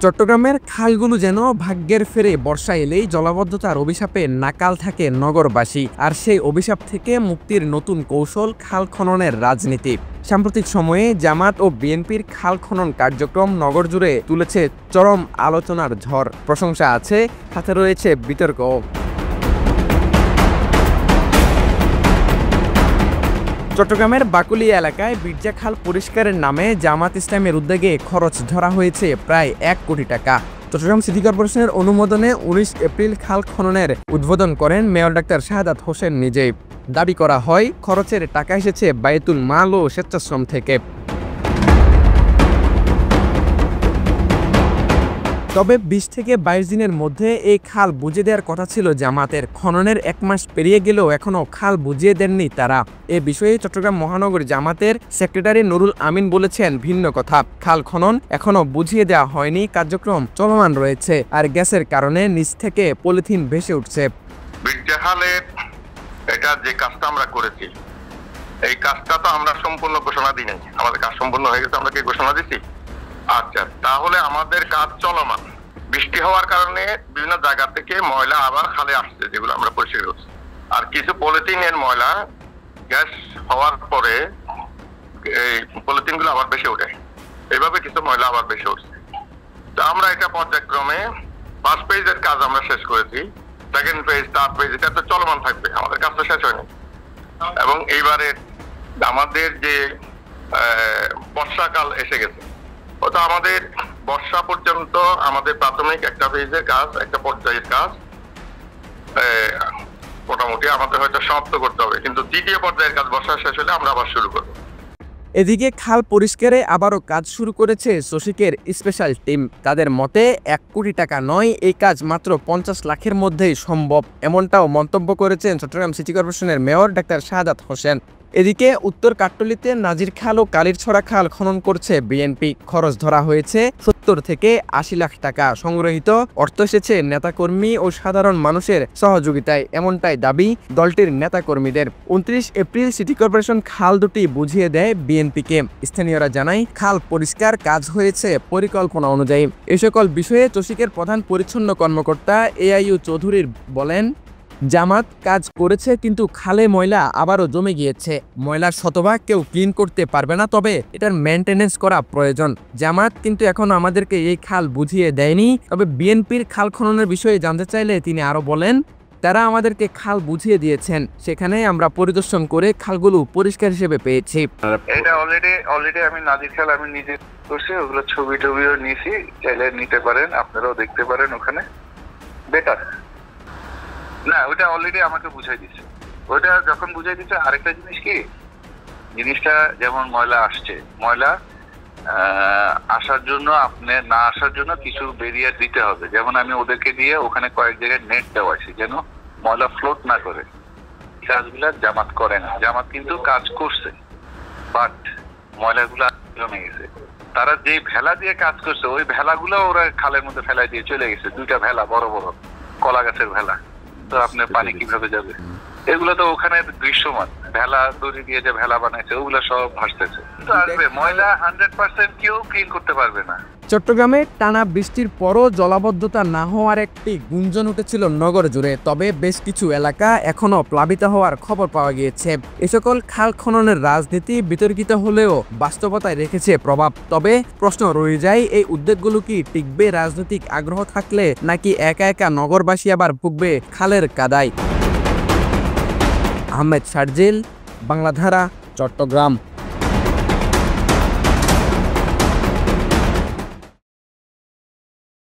চট্টগ্রামের খালগুলো যেন ভাগ্যের ফেরে বর্ষা এলেই জলাবদ্ধতার অভিশাপে নাকাল থাকে নগরবাসী, আর সেই অভিশাপ থেকে মুক্তির নতুন কৌশল খাল খননের রাজনীতি। সাম্প্রতিক সময়ে জামাত ও বিএনপির খাল খনন কার্যক্রম নগর জুড়ে তুলেছে চরম আলোচনার ঝড়। প্রশংসা আছে, সাথে রয়েছে বিতর্ক। চট্টগ্রামের বাকুলিয়া এলাকায় বিরজা খাল পরিষ্কারের নামে জামাত ইসলামের উদ্যোগে খরচ ধরা হয়েছে প্রায় 1 কোটি টাকা। চট্টগ্রাম সিটি কর্পোরেশনের অনুমোদনে 19 এপ্রিল খাল খননের উদ্বোধন করেন মেয়র ডাক্তার শাহাদাত হোসেন নিজেই। দাবি করা হয়, খরচের টাকা এসেছে বায়তুল মাল ও স্বেচ্ছাশ্রম থেকে। তবে 20 থেকে 22 দিনের মধ্যে এই খাল বুঝিয়ে দেওয়ার কথা ছিল জামাতের। খননের 1 মাস পেরিয়ে গেলেও এখনও খাল বুঝিয়ে দেননি তারা। এ বিষয়ে চট্টগ্রাম মহানগর জামাতের সেক্রেটারি নুরুল আমিন বলেছেন ভিন্ন কথা। খাল খনন এখনও বুঝিয়ে দেওয়া হয়নি, কার্যক্রম চলমান রয়েছে, আর গ্যাসের কারণে নিচ থেকে পলিথিন ভেসে উঠছে। এটা যে কাজটা আমরা করেছি, এই কাজটা তো আমরা সম্পূর্ণ ঘোষণা দিই নাই। আমাদের কাজ সম্পূর্ণ হয়ে গেছে, আমরা কি ঘোষণা দিচ্ছি? আচ্ছা, তাহলে আমাদের কাজ চলমান। বৃষ্টি হওয়ার কারণে বিভিন্ন জায়গা থেকে ময়লা আবার খালে আসছে, যেগুলো আমরা পরিষ্কার করছি। আর কিছু পলিথিনের ময়লা গ্যাস হওয়ার পরে এই পলিথিন গুলো আবার বেশি ওঠে, এইভাবে কিছু ময়লা আবার বেশি উঠছে। তো আমরা এটা পর্যায়ক্রমে 1st ফেজের কাজ আমরা শেষ করেছি, 2nd ফেজ, 3rd ফেজ এটা তো চলমান থাকবে, আমাদের কাজ তো শেষ হয়নি। এবং এইবারে আমাদের যে বর্ষাকাল এসে গেছে, ওটা আমাদের বর্ষা পর্যন্ত আমাদের প্রাথমিক একটা ফেজের কাজ, একটা পর্যায়ের কাজ মোটামুটি আমাদের হয়তো সমাপ্ত করতে হবে, কিন্তু 2য় পর্যায়ের কাজ বর্ষা শেষ হলে আমরা আবার শুরু করব। এদিকে খাল পরিষ্কারে আবারও কাজ শুরু করেছে চসিকের স্পেশাল টিম। তাদের মতে 1 কোটি টাকা নয়, এই কাজ মাত্র 50 লাখের মধ্যেই সম্ভব, এমনটাও মন্তব্য করেছেন চট্টগ্রাম সিটি কর্পোরেশনের মেয়র ডাক্তার শাহাদাত হোসেন। এদিকে উত্তর কাট্টলিতে নাজির খাল ও কালিরছড়া খাল খনন করছে বিএনপি। খরচ ধরা হয়েছে 70 থেকে 80 লাখ টাকা। সংগ্রহীত অর্থ এসেছে নেতাকর্মী ও সাধারণ মানুষের সহযোগিতায়, এমনটাই দাবি দলটির নেতাকর্মীদের। 29 এপ্রিল সিটি কর্পোরেশন খাল দুটি বুঝিয়ে দেয় বিএনপিকে। স্থানীয়রা জানায়, খাল পরিষ্কার কাজ হয়েছে পরিকল্পনা অনুযায়ী। এ সকল বিষয়ে চসিকের প্রধান পরিচ্ছন্ন কর্মকর্তা এআইইউ চৌধুরী বলেন, জামাত কাজ করেছে, কিন্তু খালে ময়লা আবারও জমে গিয়েছে। ময়লার শতভাগ কেউ ক্লিন করতে পারবে না, তবে এটার মেনটেনেন্স করা প্রয়োজন। জামাত কিন্তু এখন আমাদেরকে এই খাল বুঝিয়ে দেয়নি। তবে বিএনপির খাল খননের বিষয়ে জানতে চাইলে তিনি আরো বলেন, তারা আমাদেরকে খাল বুঝিয়ে দিয়েছেন, সেখানে আমরা পরিদর্শন করে খালগুলো পরিষ্কার হিসেবে পেয়েছি। এটা অলরেডি আমি নাজির খাল আমি নিজে করছি, ওগুলো ছবি টবিও নিয়েছি, চাইলে নিতে পারেন, আপনারাও দেখতে পারেন। ওখানে বেটার না, ওটা অলরেডি আমাকে বুঝাই দিচ্ছে। ওইটা যখন বুঝাই দিচ্ছে, আরেকটা জিনিস কি, জিনিসটা যেমন ময়লা আসছে, ময়লা আসার জন্য আপনি না আসার জন্য কিছু ব্যারিয়ার দিতে হবে। যেমন আমি ওদেরকে দিয়ে ওখানে কয়েক জায়গায় নেট দেওয়া আছে, যেন ময়লা ফ্লোট না করে। কাজগুলা জামাত করে না, জামাত কিন্তু কাজ করছে, বাট ময়লাগুলো জমে গেছে। তারা যে ভেলা দিয়ে কাজ করছে, ওই ভেলাগুলো ওরা খালের মধ্যে ফেলাই দিয়ে চলে গেছে। 2টা ভেলা, বড় বড় কলা গাছের ভেলা, তো আপনার পানি কিভাবে যাবে? এগুলো তো ওখানে দৃশ্যমান, ভেলা দড়ি দিয়ে যে ভেলা বানাইছে ওগুলো সব ভাসতেছে। তো আসবে ময়লা, 100% কেউ ক্লিন করতে পারবে না। চট্টগ্রামে টানা বৃষ্টির পরও জলাবদ্ধতা না হওয়ার একটি গুঞ্জন উঠেছিল নগর জুড়ে। তবে বেশ কিছু এলাকা এখনও প্লাবিত হওয়ার খবর পাওয়া গিয়েছে। এ সকল খাল খননের রাজনীতি বিতর্কিত হলেও বাস্তবতায় রেখেছে প্রভাব। তবে প্রশ্ন রয়ে যায়, এই উদ্যোগগুলো কি টিকবে রাজনৈতিক আগ্রহ থাকলে, নাকি একা একা নগরবাসী আবার ভুগবে খালের কাদায়? আহমেদ শারজিল, বাংলাধারা, চট্টগ্রাম।